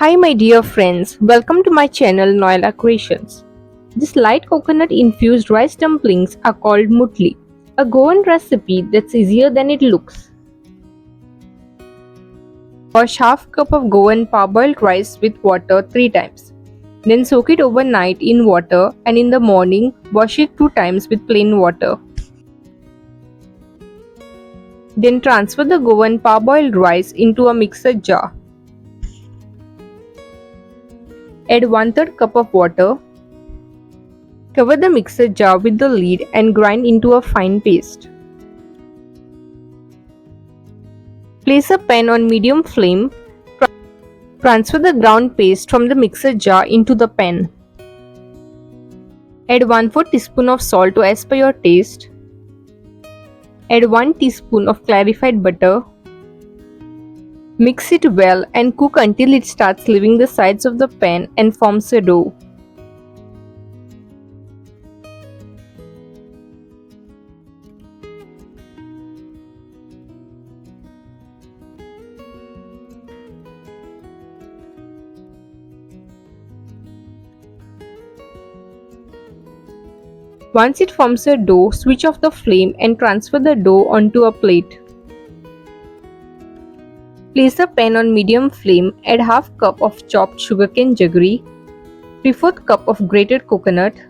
Hi my dear friends, welcome to my channel Noila Creations. These light coconut infused rice dumplings are called mutli, a Goan recipe that's easier than it looks. Wash half cup of Goan parboiled rice with water 3 times. Then soak it overnight in water and in the morning wash it 2 times with plain water. Then transfer the Goan parboiled rice into a mixer jar. Add 1/3 cup of water. Cover the mixer jar with the lid and grind into a fine paste. Place a pan on medium flame. Transfer the ground paste from the mixer jar into the pan. Add 1/4 teaspoon of salt as per your taste. Add 1 teaspoon of clarified butter. Mix it well and cook until it starts leaving the sides of the pan and forms a dough. Once it forms a dough, switch off the flame and transfer the dough onto a plate. Place a pan on medium flame, add half cup of chopped sugarcane jaggery, 3/4 cup of grated coconut,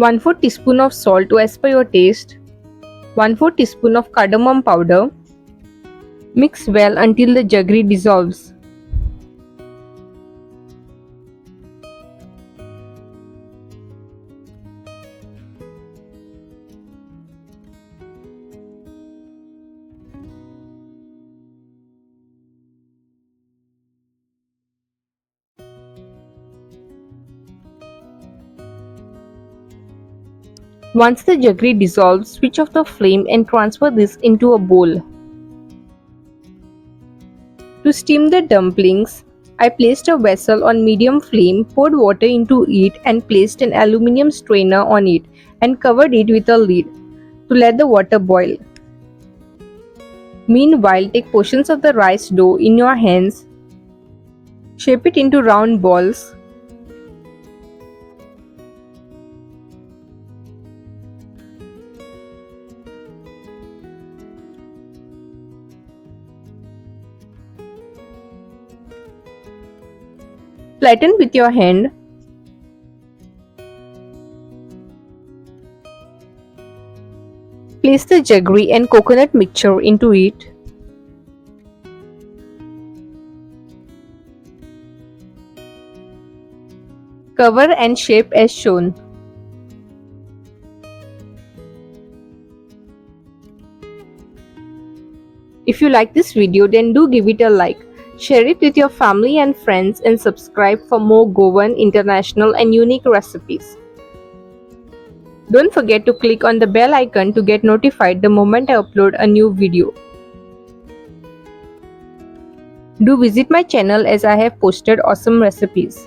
1/4 teaspoon of salt as per your taste, 1/4 teaspoon of cardamom powder. Mix well until the jaggery dissolves. Once the jaggery dissolves, switch off the flame and transfer this into a bowl. To steam the dumplings, I placed a vessel on medium flame, poured water into it and placed an aluminium strainer on it and covered it with a lid to let the water boil. Meanwhile, take portions of the rice dough in your hands, shape it into round balls. Flatten with your hand. Place the jaggery and coconut mixture into it. Cover and shape as shown. If you like this video, then do give it a like. Share it with your family and friends and subscribe for more Goan, international and unique recipes. Don't forget to click on the bell icon to get notified the moment I upload a new video. Do visit my channel as I have posted awesome recipes.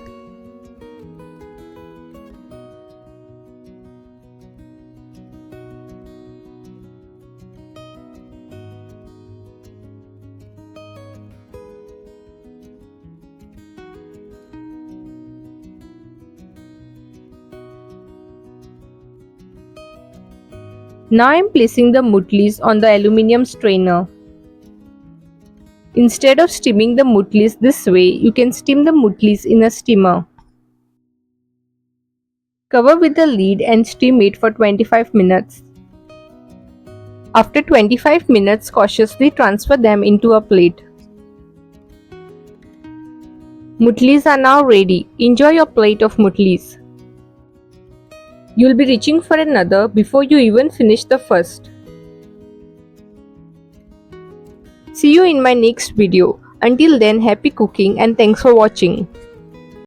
Now I am placing the mutlis on the aluminium strainer. Instead of steaming the mutlis this way, you can steam the mutlis in a steamer. Cover with the lid and steam it for 25 minutes. After 25 minutes, cautiously transfer them into a plate. Mutlis are now ready. Enjoy your plate of mutlis. You'll be reaching for another before you even finish the first. See you in my next video. Until then, happy cooking and thanks for watching.